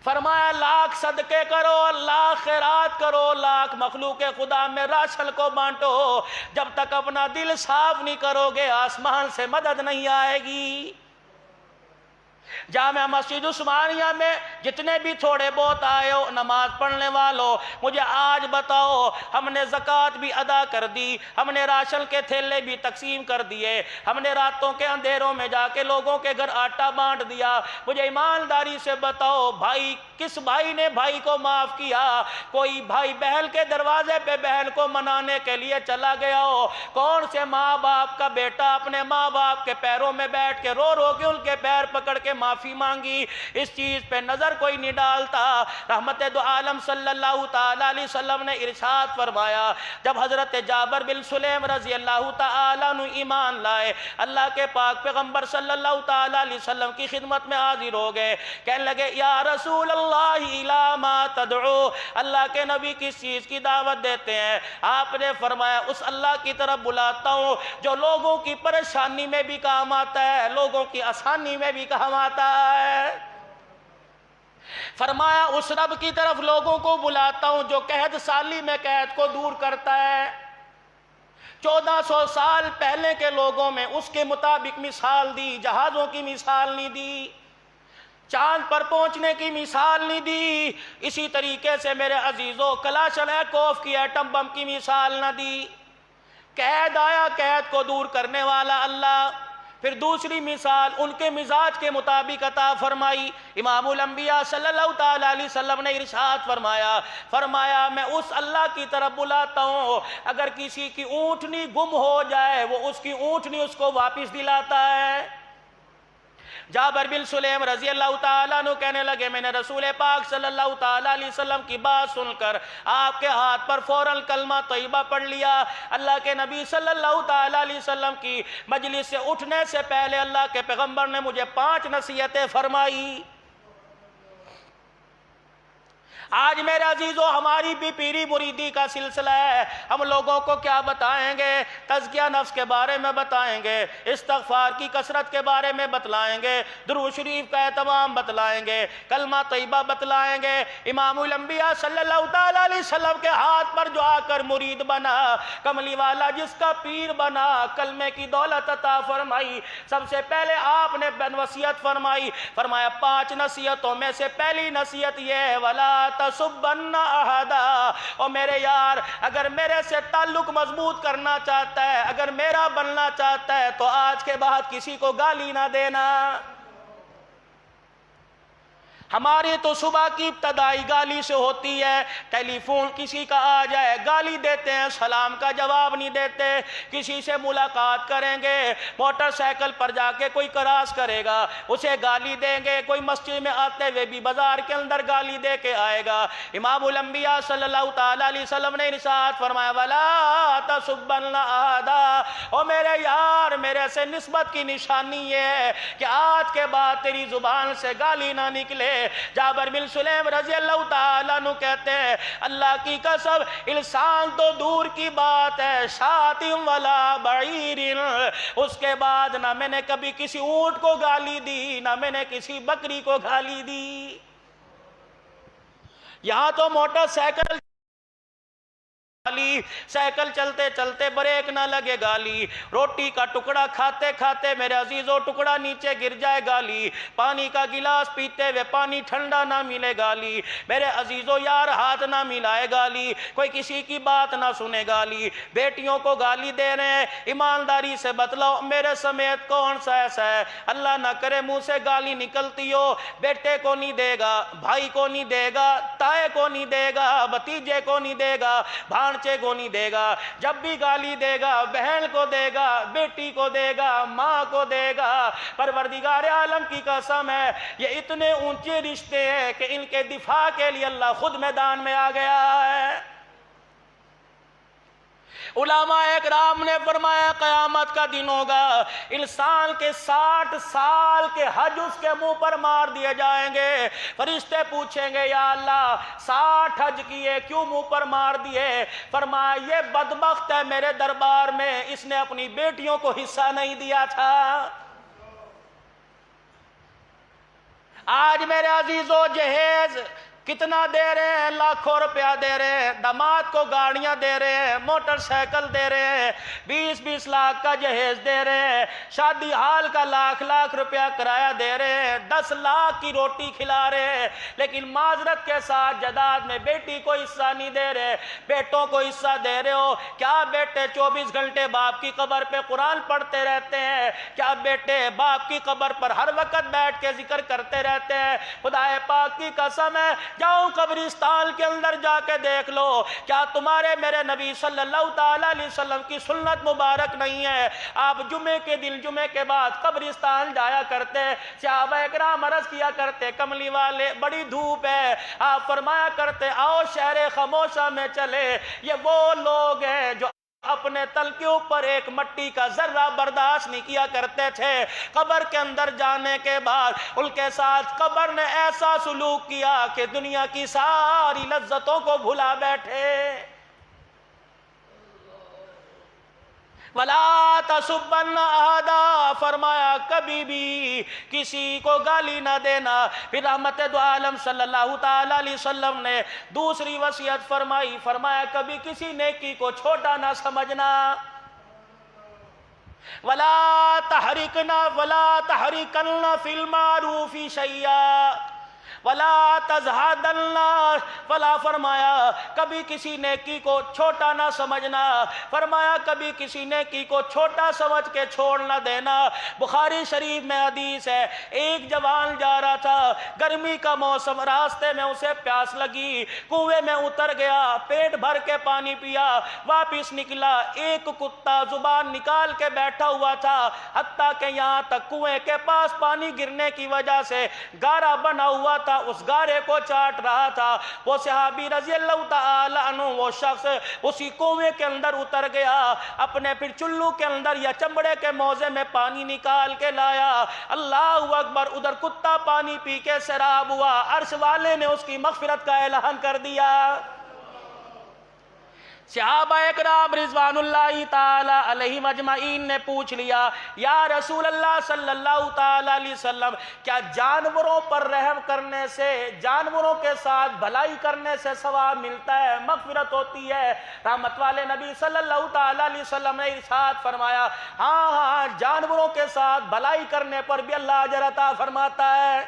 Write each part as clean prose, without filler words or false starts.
فرمایا لاکھ صدقے کرو، لاکھ خیرات کرو، لاکھ مخلوق خدا میں راشن کو بانٹو، جب تک اپنا دل صاف نہیں کرو گے آسمان سے مدد نہیں آئے گی۔ جامع مسجد عثمانیہ میں جتنے بھی تھوڑے بہت آئے ہو نماز پڑھنے والوں، مجھے آج بتاؤ، ہم نے زکوٰۃ بھی ادا کر دی، ہم نے راشن کے تھیلے بھی تقسیم کر دیے، ہم نے راتوں کے اندھیروں میں جا کے لوگوں کے گھر آٹا بانٹ دیا، مجھے ایمانداری سے بتاؤ بھائی کس بھائی نے بھائی کو معاف کیا؟ کوئی بھائی بہن کے دروازے پہ بہن کو منانے کے لیے چلا گیا ہو؟ کون سے ماں باپ کا بیٹا اپنے ماں باپ کے پیروں میں بیٹھ کے رو رو کے ان کے پیر پکڑ کے معافی مانگی؟ اس چیز پہ نظر کوئی نہیں ڈالتا۔ رحمت دو عالم صلی اللہ تعالیٰ علیہ وسلم نے ارشاد فرمایا، جب حضرت جابر بن سلیم رضی اللہ تعالیٰ عنہ ایمان لائے، اللہ کے پاک پیغمبر صلی اللہ تعالیٰ علیہ وسلم کی خدمت میں حاضر ہو گئے، کہنے لگے یا رسول اللہ الی ما تدعو، اللہ کے نبی کس چیز کی دعوت دیتے ہیں؟ آپ نے فرمایا اس اللہ کی طرف بلاتا ہوں جو لوگوں کی پریشانی میں بھی کام آتا ہے، لوگوں کی آسانی میں بھی کام آتا ہے۔ فرمایا اس رب کی طرف لوگوں کو بلاتا ہوں جو قحط سالی میں قحط کو دور کرتا ہے۔ 1400 سال پہلے کے لوگوں میں اس کے مطابق مثال دی، جہازوں کی مثال نہیں دی، چاند پر پہنچنے کی مثال نہیں دی، اسی طریقے سے میرے عزیزوں کلاشنکوف کی ایٹم بم کی مثال نہ دی۔ قید آیا، قید کو دور کرنے والا اللہ۔ پھر دوسری مثال ان کے مزاج کے مطابق عطا فرمائی۔ امام الانبیاء صلی اللہ تعالیٰ علیہ وسلم نے ارشاد فرمایا میں اس اللہ کی طرف بلاتا ہوں اگر کسی کی اونٹنی گم ہو جائے وہ اس کی اونٹنی اس کو واپس دلاتا ہے۔ جابر بن سلیم رضی اللہ تعالیٰ عنہ کہنے لگے میں نے رسول پاک صلی اللہ تعالیٰ علیہ وسلم کی بات سن کر آپ کے ہاتھ پر فوراً کلمہ طیبہ پڑھ لیا۔ اللہ کے نبی صلی اللہ تعالیٰ علیہ وسلم کی مجلس سے اٹھنے سے پہلے اللہ کے پیغمبر نے مجھے 5 نصیحتیں فرمائی۔ آج میرے عزیزوں ہماری بھی پیری مریدی کا سلسلہ ہے، ہم لوگوں کو کیا بتائیں گے؟ تزکیہ نفس کے بارے میں بتائیں گے، استغفار کی کثرت کے بارے میں بتلائیں گے، درود شریف کا اہتمام بتلائیں گے، کلمہ طیبہ بتلائیں گے۔ امام الانبیاء صلی اللہ تعالیٰ علیہ وسلم کے ہاتھ پر جو آ کر مرید بنا، کملی والا جس کا پیر بنا، کلمے کی دولت عطا فرمائی، سب سے پہلے آپ نے وصیت فرمایا 5 نصیحتوں میں سے پہلی نصیحت یہ ہے وَلَا تَسُبَّنَّ أَحَدًا، اور میرے یار اگر میرے سے تعلق مضبوط کرنا چاہتا ہے، اگر میرا بننا چاہتا ہے تو آج کے بعد کسی کو گالی نہ دینا۔ ہماری تو صبح کی ابتدائی گالی سے ہوتی ہے، ٹیلی فون کسی کا آ جائے گالی دیتے ہیں، سلام کا جواب نہیں دیتے، کسی سے ملاقات کریں گے موٹر سائیکل پر جا کے کوئی کراس کرے گا اسے گالی دیں گے، کوئی مسجد میں آتے ہوئے بھی بازار کے اندر گالی دے کے آئے گا۔ امام الانبیاء صلی اللہ تعالیٰ علیہ وسلم نے ارشاد فرمایا وَلَا تَسُبَّنَّ أَحَدًا، اور میرے یار میرے سے نسبت کی نشانی یہ ہے کہ آج کے بعد تیری زبان سے گالی نہ نکلے۔ جابر بن سلیم رضی اللہ تعالیٰ عنہ کہتے ہیں اللہ کی قسم انسان تو دور کی بات ہے، شاۃ ولا بعیر، اس کے بعد نہ میں نے کبھی کسی اونٹ کو گالی دی نہ میں نے کسی بکری کو گالی دی۔ یہاں تو موٹر سائیکل سائیکل چلتے چلتے بریک نہ لگے گالی، روٹی کا ٹکڑا کھاتے کھاتے میرے عزیزوں ٹکڑا نیچے گر جائے گالی، پانی کا گلاس پیتے ہوئے پانی ٹھنڈا نہ ملے گالی، میرے عزیزوں یار ہاتھ نہ ملائے گالی، کوئی کسی کی بات نہ سنے گالی، بیٹیوں کو گالی دے رہے ہیں ایمانداری سے بتلاؤ میرے سمیت کون سا ایسا ہے اللہ نہ کرے منہ سے گالی نکلتی ہو، بیٹے کو نہیں دے گا، بھائی کو نہیں دے گا، تائے کو نہیں دے گا، بھتیجے کو نہیں دے گا، بھانچے کو نہیں دے گا، جب بھی گالی دے گا بہن کو دے گا، بیٹی کو دے گا، ماں کو دے گا۔ پروردگار عالم کی قسم ہے یہ اتنے اونچے رشتے ہیں کہ ان کے دفاع کے لیے اللہ خود میدان میں آ گیا ہے۔ علماء اکرام نے فرمایا قیامت کا دن ہوگا، انسان کے 60 سال کے حج اس کے منہ پر مار دیے جائیں گے، فرشتے پوچھیں گے یا اللہ 60 حج کیے کیوں منہ پر مار دیے؟ فرمایا یہ بدبخت ہے میرے دربار میں اس نے اپنی بیٹیوں کو حصہ نہیں دیا تھا۔ آج میرے عزیزو جہیز کتنا دے رہے ہیں؟ لاکھوں روپیہ دے رہے ہیں، داماد کو گاڑیاں دے رہے ہیں، موٹر سائیکل دے رہے ہیں، 20-20 لاکھ کا جہیز دے رہے ہیں، شادی حال کا لاکھ روپیہ کرایہ دے رہے ہیں، 10 لاکھ کی روٹی کھلا رہے ہیں، لیکن معذرت کے ساتھ جائیداد میں بیٹی کو حصہ نہیں دے رہے، بیٹوں کو حصہ دے رہے ہو کیا؟ بیٹے 24 گھنٹے باپ کی قبر پہ قرآن پڑھتے رہتے ہیں؟ کیا بیٹے باپ کی قبر پر ہر وقت بیٹھ کے ذکر کرتے رہتے ہیں؟ خدا پاک کی قسم ہے، جاؤ قبرستان کے اندر جا کے دیکھ لو، کیا تمہارے میرے نبی صلی اللہ تعالیٰ علیہ وسلم کی سنت مبارک نہیں ہے؟ آپ جمعے کے دن، جمعے کے بعد قبرستان جایا کرتے، صحابہ اکرام عرض کیا کرتے، کملی والے بڑی دھوپ ہے، آپ فرمایا کرتے آؤ شہر خاموشہ میں چلے، یہ وہ لوگ ہیں جو اپنے تل کے اوپر ایک مٹی کا ذرہ برداشت نہیں کیا کرتے تھے، قبر کے اندر جانے کے بعد ان کے ساتھ قبر نے ایسا سلوک کیا کہ دنیا کی ساری لذتوں کو بھلا بیٹھے۔ وَلَا تَسُبَّنَّ أَحَدًا، فرمایا کبھی بھی کسی کو گالی نہ دینا۔ پھر رحمت دو عالم صلی اللہ تعالیٰ علیہ وسلم نے دوسری وصیت فرمائی، فرمایا کبھی کسی نیکی کو چھوٹا نہ سمجھنا۔ وَلَا تَحْرِكَنَّ فِي الْمَعْرُوفِ شَيْئًا وَلَا تَزْهَدَنَّ، فلا فرمایا کبھی کسی نیکی کو چھوٹا نہ سمجھنا، فرمایا کبھی کسی نیکی کو چھوٹا سمجھ کے چھوڑ نہ دینا۔ بخاری شریف میں حدیث ہے، ایک جوان جا رہا تھا، گرمی کا موسم، راستے میں اسے پیاس لگی، کنویں میں اتر گیا، پیٹ بھر کے پانی پیا، واپس نکلا، ایک کتا زبان نکال کے بیٹھا ہوا تھا، حتیٰ کہ یہاں تک کنویں کے پاس پانی گرنے کی وجہ سے گارا بنا ہوا تھا، اس گارے کو چاٹ رہا تھا۔ وہ صحابی رضی اللہ تعالی عنہ، وہ شخص اسی کنویں کے اندر اتر گیا، اپنے پھر چلو کے اندر یا چمڑے کے موزے میں پانی نکال کے لایا، اللہ اکبر، ادھر کتا پانی پی کے سیراب ہوا، عرش والے نے اس کی مغفرت کا اعلان کر دیا۔ صحابہ اکرام رضوان اللہ تعالی علیہم اجمعین نے پوچھ لیا، یا رسول اللہ صلی اللہ تعالی علیہ وسلم، کیا جانوروں پر رحم کرنے سے، جانوروں کے ساتھ بھلائی کرنے سے ثواب ملتا ہے، مغفرت ہوتی ہے؟ رحمت والے نبی صلی اللہ تعالی علیہ وسلم نے ارشاد فرمایا، ہاں ہاں، جانوروں کے ساتھ بھلائی کرنے پر بھی اللہ اجر عطا فرماتا ہے۔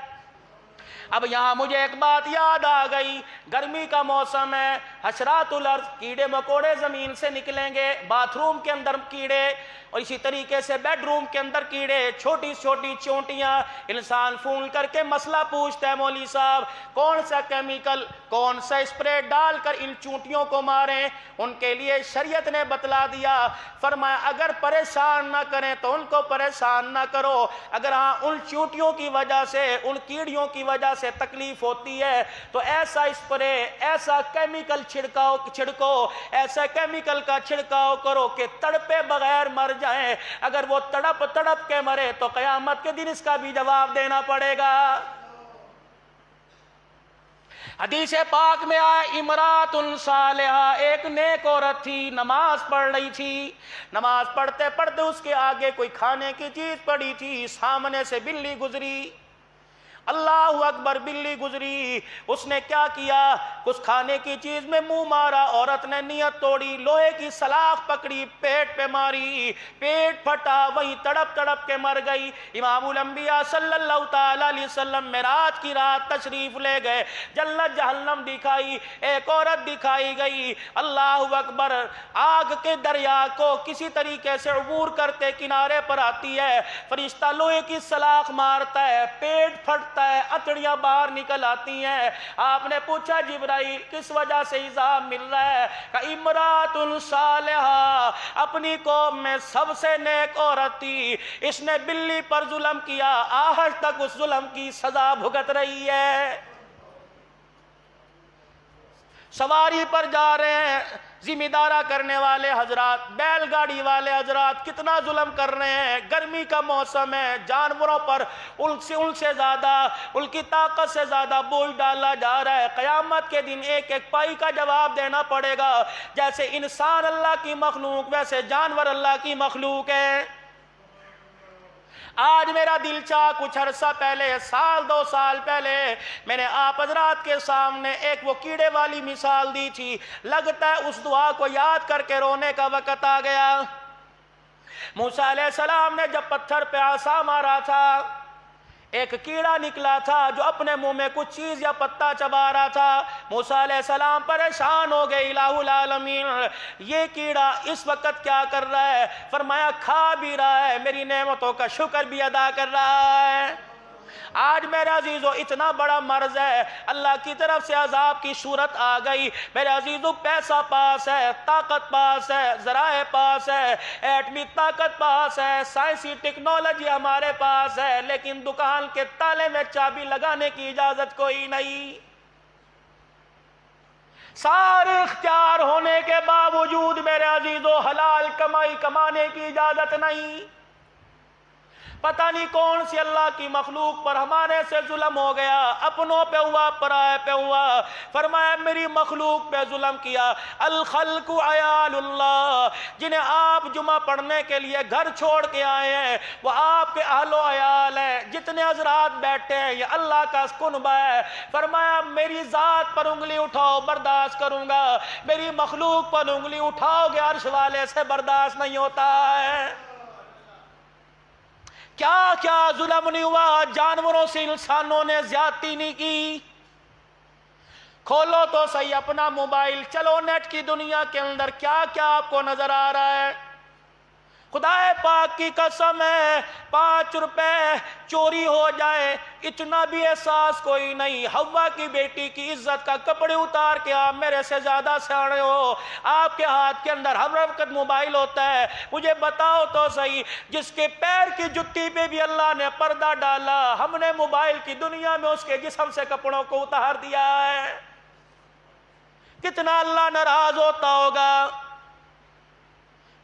اب یہاں مجھے ایک بات یاد آ گئی، گرمی کا موسم ہے، حشرات الارض، کیڑے مکوڑے زمین سے نکلیں گے، باتھ روم کے اندر کیڑے، اور اسی طریقے سے بیڈ روم کے اندر کیڑے، چھوٹی چھوٹی چونٹیاں، انسان فون کر کے مسئلہ پوچھتا ہے، مولوی صاحب کون سا کیمیکل، کون سا اسپرے ڈال کر ان چونٹیوں کو ماریں؟ ان کے لیے شریعت نے بتلا دیا، فرمایا اگر پریشان نہ کریں تو ان کو پریشان نہ کرو، اگر ہاں ان چونٹیوں کی وجہ سے، ان کیڑیوں کی وجہ سے تکلیف ہوتی ہے تو ایسا اسپرے، ایسا کیمیکل چھڑکو، ایسا کیمیکل کا چھڑکاؤ کرو کہ تڑپے بغیر مر جائیں، اگر وہ تڑپ کے مرے تو قیامت کے دن اس کا بھی جواب دینا پڑے گا۔ حدیث پاک میں آیا، امرات صالحہ، ایک نیک عورت تھی، نماز پڑھ رہی تھی، نماز پڑھتے پڑھتے اس کے آگے کوئی کھانے کی چیز پڑی تھی، سامنے سے بلی گزری، اللہ اکبر، بلی گزری، اس نے کیا کیا؟ کچھ کھانے کی چیز میں منہ مارا، عورت نے نیت توڑی، لوہے کی سلاخ پکڑی، پیٹ پہ ماری، پیٹ پھٹا، وہیں تڑپ کے مر گئی۔ امام الانبیاء صلی اللہ تعالی علیہ وسلم معراج کی رات تشریف لے گئے، جنت جہنم دکھائی، ایک عورت دکھائی گئی، اللہ اکبر، آگ کے دریا کو کسی طریقے سے عبور کرتے کنارے پر آتی ہے، فرشتہ لوہے کی سلاخ مارتا ہے، پیٹ پھٹتا ہے، اتڑیاں باہر نکل آتی ہیں۔ آپ نے پوچھا جبرائیل کس وجہ سے عذاب مل رہا ہے؟ کہ امرات صالحہ، اپنی قوم میں سب سے نیک عورت تھی، اس نے بلی پر ظلم کیا، آج تک اس ظلم کی سزا بھگت رہی ہے۔ سواری پر جا رہے ہیں، ذمہ دارہ کرنے والے حضرات، بیل گاڑی والے حضرات کتنا ظلم کر رہے ہیں، گرمی کا موسم ہے، جانوروں پر ان سے زیادہ، ان کی طاقت سے زیادہ بوجھ ڈالا جا رہا ہے، قیامت کے دن ایک ایک پائی کا جواب دینا پڑے گا۔ جیسے انسان اللہ کی مخلوق، ویسے جانور اللہ کی مخلوق ہے۔ آج میرا دل چاہ کچھ عرصہ پہلے، سال 2 سال پہلے میں نے آپ حضرات کے سامنے ایک وہ کیڑے والی مثال دی تھی، لگتا ہے اس دعا کو یاد کر کے رونے کا وقت آ گیا۔ موسیٰ علیہ السلام نے جب پتھر پہ عصا مارا تھا، ایک کیڑا نکلا تھا جو اپنے منہ میں کچھ چیز یا پتا چبا رہا تھا۔ موسیٰ علیہ السلام پریشان ہو گئے، الہ العالمین یہ کیڑا اس وقت کیا کر رہا ہے؟ فرمایا کھا بھی رہا ہے، میری نعمتوں کا شکر بھی ادا کر رہا ہے۔ آج میرے عزیزو اتنا بڑا مرض ہے، اللہ کی طرف سے عذاب کی صورت آ گئی۔ میرے عزیزو پیسہ پاس ہے، طاقت پاس ہے، ذرائع پاس ہے، ایٹمی طاقت پاس ہے، سائنسی ٹیکنالوجی ہمارے پاس ہے، لیکن دکان کے تالے میں چابی لگانے کی اجازت کوئی نہیں۔ سارے اختیار ہونے کے باوجود میرے عزیزو حلال کمائی کمانے کی اجازت نہیں۔ پتہ نہیں کون سی اللہ کی مخلوق پر ہمارے سے ظلم ہو گیا، اپنوں پہ ہوا، پرائے پہ ہوا۔ فرمایا میری مخلوق پہ ظلم کیا۔ الخلق عیال اللہ، جنہیں آپ جمعہ پڑھنے کے لیے گھر چھوڑ کے آئے ہیں وہ آپ کے اہل و عیال ہیں، جتنے حضرات بیٹھے ہیں یہ اللہ کا کنبہ ہے۔ فرمایا میری ذات پر انگلی اٹھاؤ برداشت کروں گا، میری مخلوق پر انگلی اٹھاؤ گے عرش والے سے برداشت نہیں ہوتا ہے۔ کیا کیا ظلم نہیں ہوا، جانوروں سے انسانوں نے زیادتی نہیں کی۔ کھولو تو صحیح اپنا موبائل، چلو نیٹ کی دنیا کے اندر کیا کیا آپ کو نظر آ رہا ہے۔ خدا پاک کی قسم ہے 5 روپے چوری ہو جائے اتنا بھی احساس کوئی نہیں۔ حوا کی بیٹی کی عزت کا کپڑے اتار کے آپ میرے سے زیادہ سیانے ہو، آپ کے ہاتھ کے اندر ہر وقت موبائل ہوتا ہے۔ مجھے بتاؤ تو صحیح، جس کے پیر کی جتی پہ بھی اللہ نے پردہ ڈالا، ہم نے موبائل کی دنیا میں اس کے جسم سے کپڑوں کو اتار دیا ہے۔ کتنا اللہ ناراض ہوتا ہوگا۔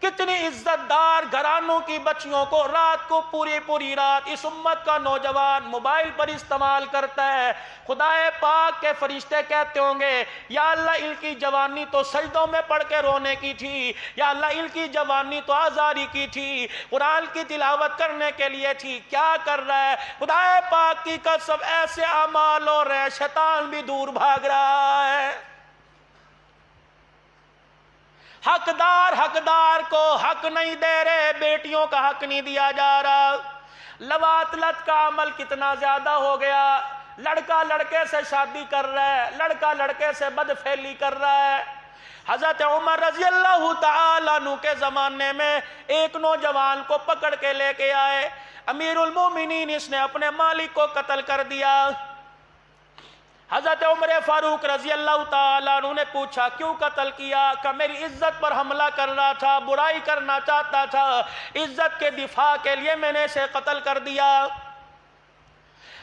کتنی عزت دار گھرانوں کی بچیوں کو رات کو پوری رات اس امت کا نوجوان موبائل پر استعمال کرتا ہے۔ خدا پاک کے فرشتے کہتے ہوں گے یا اللہ ان کی جوانی تو سجدوں میں پڑھ کے رونے کی تھی، یا اللہ ان کی جوانی تو آزاری کی تھی، قرآن کی تلاوت کرنے کے لیے تھی، کیا کر رہا ہے؟ خدا پاک کی قسم ایسے اعمال ہو رہے ہیں شیطان بھی دور بھاگ رہا ہے۔ حقدار کو حق نہیں دے رہے، بیٹیوں کا حق نہیں دیا جا رہا۔ لواطلت کا عمل کتنا زیادہ ہو گیا، لڑکا لڑکے سے شادی کر رہا ہے، لڑکا لڑکے سے بدفعلی کر رہا ہے۔ حضرت عمر رضی اللہ تعالیٰ عنہ کے زمانے میں ایک نوجوان کو پکڑ کے لے کے آئے، امیر المومنین اس نے اپنے مالک کو قتل کر دیا۔ حضرت عمر فاروق رضی اللہ تعالیٰ عنہ نے پوچھا کیوں قتل کیا؟ کہ میری عزت پر حملہ کر رہا تھا، برائی کرنا چاہتا تھا، عزت کے دفاع کے لیے میں نے اسے قتل کر دیا۔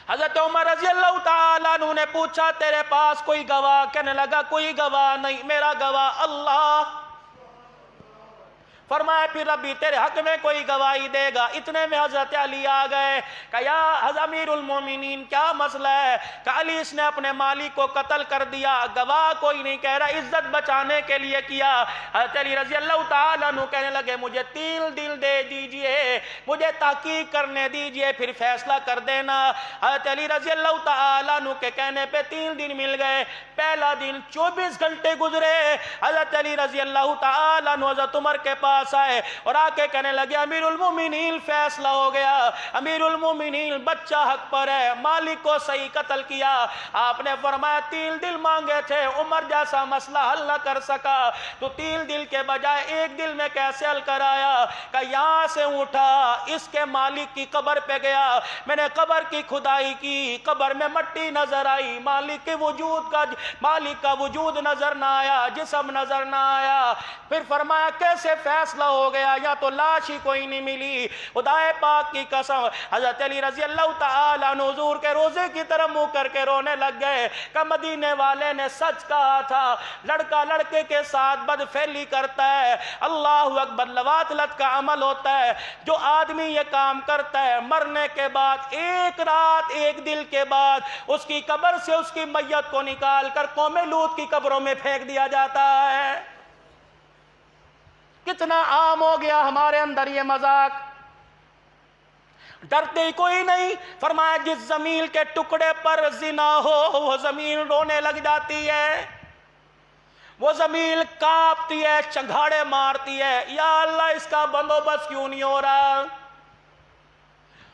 حضرت عمر رضی اللہ تعالیٰ عنہ نے پوچھا تیرے پاس کوئی گواہ؟ کہنے لگا کوئی گواہ نہیں، میرا گواہ اللہ۔ فرمایا پھر ربی تیرے حق میں کوئی گواہی دے گا؟ اتنے میں حضرت علی آ گئے کہ یا امیر المومنین کیا مسئلہ ہے؟ کہ علی اس نے اپنے مالک کو قتل کر دیا، گواہ کوئی نہیں، کہہ رہا عزت بچانے کے لیے کیا۔ حضرت علی رضی اللہ تعالیٰ عنہ کہنے لگے مجھے 3 دن دے دیجئے، مجھے تحقیق کرنے دیجئے پھر فیصلہ کر دینا۔ حضرت علی رضی اللہ تعالیٰ عنہ کے کہنے پہ 3 دن مل گئے۔ پہلا دن 24 گھنٹے گزرے، حضرت علی رضی اللہ تعالیٰ عنہ حضرت عمر کے پاس آئے اور آ کے کہنے لگے امیر المومنین فیصلہ ہو گیا، امیر المومنین بچہ حق پر ہے، مالک کو صحیح قتل کیا۔ آپ نے فرمایا 3 دن مانگے تھے، عمر جیسا مسئلہ حل نہ کر سکا تو 3 دن کے بجائے 1 دن میں کیسے حل کر آیا؟ کہ یہاں سے اٹھا اس کے مالک کی قبر پہ گیا، میں نے قبر کی کھدائی کی، قبر میں مٹی نظر آئی، مالک کا وجود نظر نہ آیا، جسم نظر نہ آیا۔ پھر فرمایا کیسے فیصلہ ہو گیا؟ یا تو لاش ہی کوئی نہیں ملی۔ خدا پاک کی قسم حضرت علی رضی اللہ تعالیٰ عنہ حضور کے روزے کی طرف منہ کر کے رونے لگ گئے کہ مدینے والے نے سچ کہا تھا، لڑکا لڑکے کے ساتھ بدفعلی کرتا ہے، اللہ اکبر، لواطلت کا عمل ہوتا ہے۔ جو آدمی یہ کام کرتا ہے مرنے کے بعد 1 رات 1 دن کے بعد اس کی قبر سے اس کی میت کو نکال کر قوم لوط کی قبروں میں پھینک دیا جاتا ہے۔ کتنا عام ہو گیا ہمارے اندر یہ مذاق۔ ڈرتے کوئی نہیں. فرمایا جس زمین کے ٹکڑے پر زنا ہو وہ زمین رونے لگ جاتی ہے، وہ زمین کانپتی ہے، چنگھاڑے مارتی ہے، یا اللہ اس کا بندوبست کیوں نہیں ہو رہا؟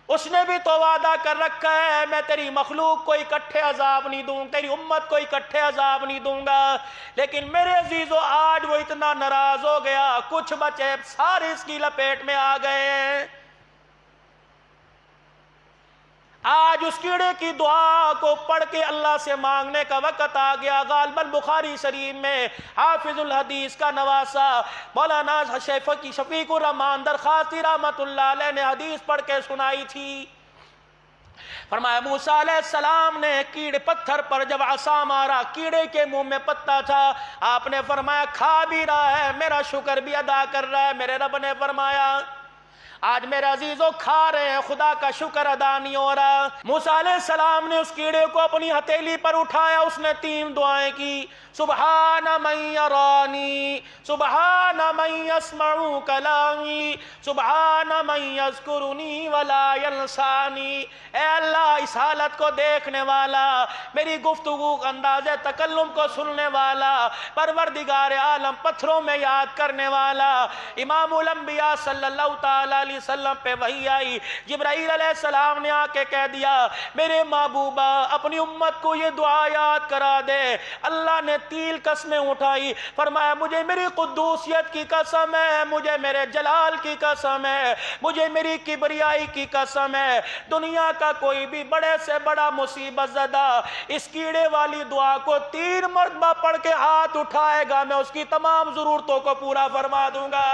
اس نے بھی تو وعدہ کر رکھا ہے میں تیری مخلوق کو اکٹھے عذاب نہیں دوں، تیری امت کو اکٹھے عذاب نہیں دوں گا. لیکن میرے عزیزو آج وہ اتنا ناراض ہو گیا، کچھ بچے سارے اس کی لپیٹ میں آ گئے ہیں. آج اس کیڑے کی دعا کو پڑھ کے اللہ سے مانگنے کا وقت آ گیا. غالباً بخاری شریف میں حافظ الحدیث کا نواسہ مولانا شفیق الرحمان درخواستی رحمت اللہ علیہ نے حدیث پڑھ کے سنائی تھی. فرمایا موسیٰ علیہ السلام نے کیڑے پتھر پر جب عصا مارا، کیڑے کے منہ میں پتا تھا، آپ نے فرمایا کھا بھی رہا ہے، میرا شکر بھی ادا کر رہا ہے. میرے رب نے فرمایا آج میرے عزیزوں کھا رہے ہیں، خدا کا شکر ادا نہیں ہو رہا. موسیٰ علیہ السلام نے اس کیڑے کو اپنی ہتھیلی پر اٹھایا، اس نے 3 دعائیں کی. سبحان من یرانی، سبحان من یسمع کلامی، سبحان من یذکرنی ولا ینسانی. اے اللہ اس حالت کو دیکھنے والا، میری گفتگو انداز تکلم کو سننے والا، پروردگار عالم پتھروں میں یاد کرنے والا. امام الانبیاء صلی اللہ تعالی علیہ وسلم پہ وحی آئی، جبرائیل علیہ السلام نے آ کے کہہ دیا میرے محبوبہ اپنی امت کو یہ دعا یاد کرا دے. اللہ نے 3 قسمیں اٹھائی، فرمایا مجھے میری قدوسیت کی قسم ہے، مجھے میرے جلال کی قسم ہے، مجھے میری کبریائی کی قسم ہے، دنیا کا کوئی بھی بڑے سے بڑا مصیبت زدہ اس کیڑے والی دعا کو 3 مرتبہ پڑھ کے ہاتھ اٹھائے گا، میں اس کی تمام ضرورتوں کو پورا فرما دوں گا.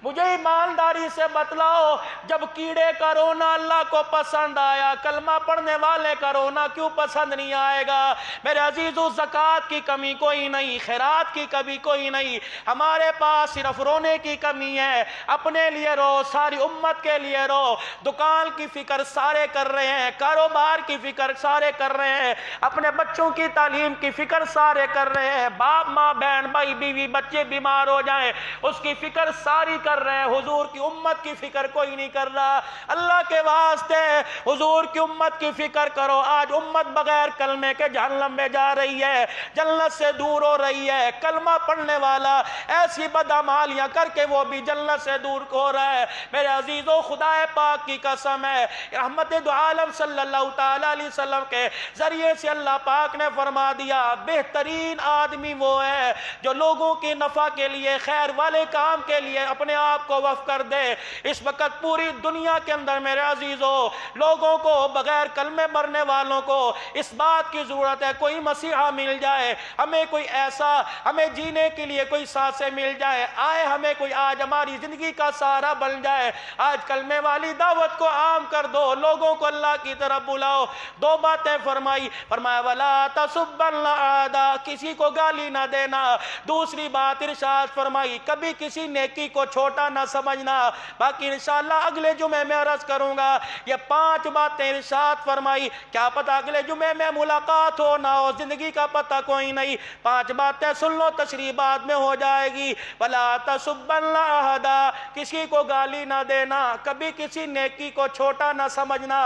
مجھے ایمانداری سے بتلاؤ جب کیڑے کا رونا اللہ کو پسند آیا، کلمہ پڑھنے والے کا رونا کیوں پسند نہیں آئے گا؟ میرے عزیزو زکوٰۃ کی کمی کوئی نہیں، خیرات کی کمی کوئی نہیں، ہمارے پاس صرف رونے کی کمی ہے. اپنے لیے رو، ساری امت کے لیے رو. دکان کی فکر سارے کر رہے ہیں، کاروبار کی فکر سارے کر رہے ہیں، اپنے بچوں کی تعلیم کی فکر سارے کر رہے ہیں، باپ ماں بہن بھائی بیوی بچے بیمار ہو جائیں اس کی فکر ساری کر رہے ہیں. حضور کی امت کی فکر کوئی نہیں کر رہا. اللہ کے واسطے حضور کی امت کی فکر کرو. آج امت بغیر کلمے کے جہنم میں جا رہی ہے، جنت سے دور ہو رہی ہے. کلمہ پڑھنے والا ایسی بدعمالیاں کر کے وہ بھی جنت سے دور ہو رہا ہے. میرے عزیزو خدا پاک کی قسم ہے، رحمت دو عالم صلی اللہ تعالی علیہ وسلم کے ذریعے سے اللہ پاک نے فرما دیا بہترین آدمی وہ ہے جو لوگوں کی نفع کے لیے، خیر والے کام کے لیے اپنے آپ کو وقف کر دے. اس وقت پوری دنیا کے اندر میرے عزیزو لوگوں کو بغیر کلمے مرنے والوں کو اس بات کی ضرورت ہے کوئی مسیحا مل جائے، ہمیں کوئی ایسا، ہمیں جینے کے لیے کوئی سانسیں مل جائے، آئے ہمیں کوئی آج ہماری زندگی کا سہارا بن جائے. آج کلمے والی دعوت کو عام کر دو، لوگوں کو اللہ کی طرف بلاؤ. 2 باتیں فرمائی، فرمایا ولا تسبن الاعداء، کسی کو گالی نہ دینا. دوسری بات ارشاد فرمائی کبھی کسی نیکی کو چھوٹا نہ سمجھنا. باقی انشاءاللہ اگلے جمعے میں عرض کروں گا. یہ 5 باتیں ارشاد فرمائی، کیا پتہ اگلے جمعے میں ملاقات ہو نہ ہو، زندگی کا پتہ کوئی نہیں. 5 باتیں سن لو، تشریح بعد میں ہو جائے گی. ولا تسبن الاعداء، کسی کو گالی نہ دینا، کبھی کسی نیکی کو چھوٹا نہ سمجھنا.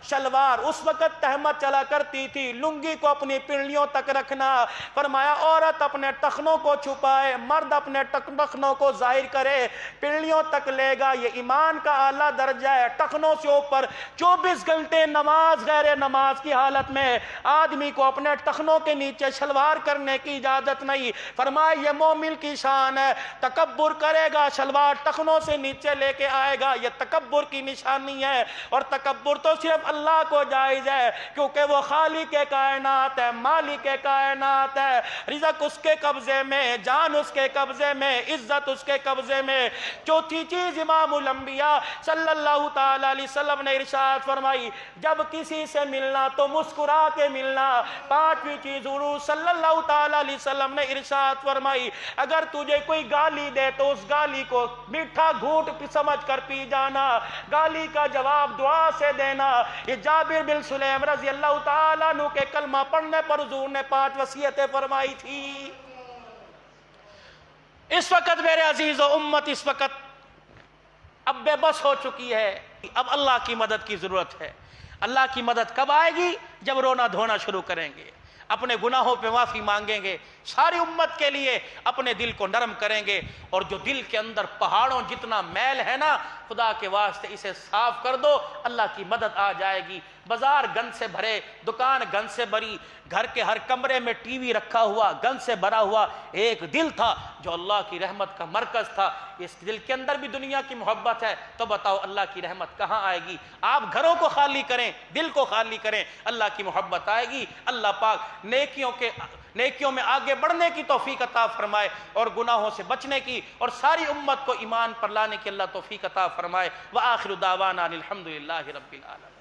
شلوار اس وقت تہمت چلا کرتی تھی، لنگی کو اپنی پنڈلیوں تک رکھنا. فرمایا عورت اپنے ٹخنوں کو چھپائے، مرد اپنے ٹخنوں کو ظاہر کرے، پنڈلیوں تک لے گا. یہ ایمان کا اعلیٰ درجہ ہے. ٹخنوں سے اوپر 24 گھنٹے نماز غیر نماز کی حالت میں آدمی کو اپنے ٹخنوں کے نیچے شلوار کرنے کی اجازت نہیں. فرمایا یہ مومن کی شان ہے، تکبر کرے گا شلوار ٹخنوں سے نیچے لے کے آئے گا، یہ تکبر کی نشانی ہے. اور تکبر تو صرف اللہ کو جائز ہے کیونکہ وہ خالق کائنات ہے، مالک کائنات ہے. رزق اس کے قبضے میں، جان اس کے قبضے میں، عزت اس کے قبضے میں. چوتھی چیز امام الانبیاء صلی اللہ تعالی علیہ وسلم نے ارشاد فرمائی جب کسی سے ملنا تو مسکرا کے ملنا. 5ویں چیز حضور صلی اللہ تعالی علیہ وسلم نے ارشاد فرمائی اگر تجھے کوئی گالی دے تو اس گالی کو میٹھا گھونٹ سمجھ کر پی جانا، گالی کا جواب دعا سے دینا. یہ جابر بن سلیم رضی اللہ تعالیٰ عنہ کے کلمہ پڑھنے پر حضور نے 5 وصیتیں فرمائی تھی. اس وقت میرے عزیز و امت اس وقت اب بے بس ہو چکی ہے. اب اللہ کی مدد کی ضرورت ہے۔ اللہ کی مدد کب آئے گی؟ جب رونا دھونا شروع کریں گے، اپنے گناہوں پہ معافی مانگیں گے، ساری امت کے لیے اپنے دل کو نرم کریں گے، اور جو دل کے اندر پہاڑوں جتنا میل ہے نا، خدا کے واسطے اسے صاف کر دو، اللہ کی مدد آ جائے گی۔ بازار گند سے بھرے، دکان گند سے بھری، گھر کے ہر کمرے میں ٹی وی رکھا ہوا، گند سے بھرا ہوا ایک دل تھا جو اللہ کی رحمت کا مرکز تھا۔ اس دل کے اندر بھی دنیا کی محبت ہے، تو بتاؤ اللہ کی رحمت کہاں آئے گی؟ آپ گھروں کو خالی کریں، دل کو خالی کریں، اللہ کی محبت آئے گی۔ اللہ پاک نیکیوں میں آگے بڑھنے کی توفیق عطا فرمائے، اور گناہوں سے بچنے کی، اور ساری امت کو ایمان پر لانے کی اللہ توفیق عطا فرمائے۔ وآخر دعوانا الحمدللہ رب العالمین۔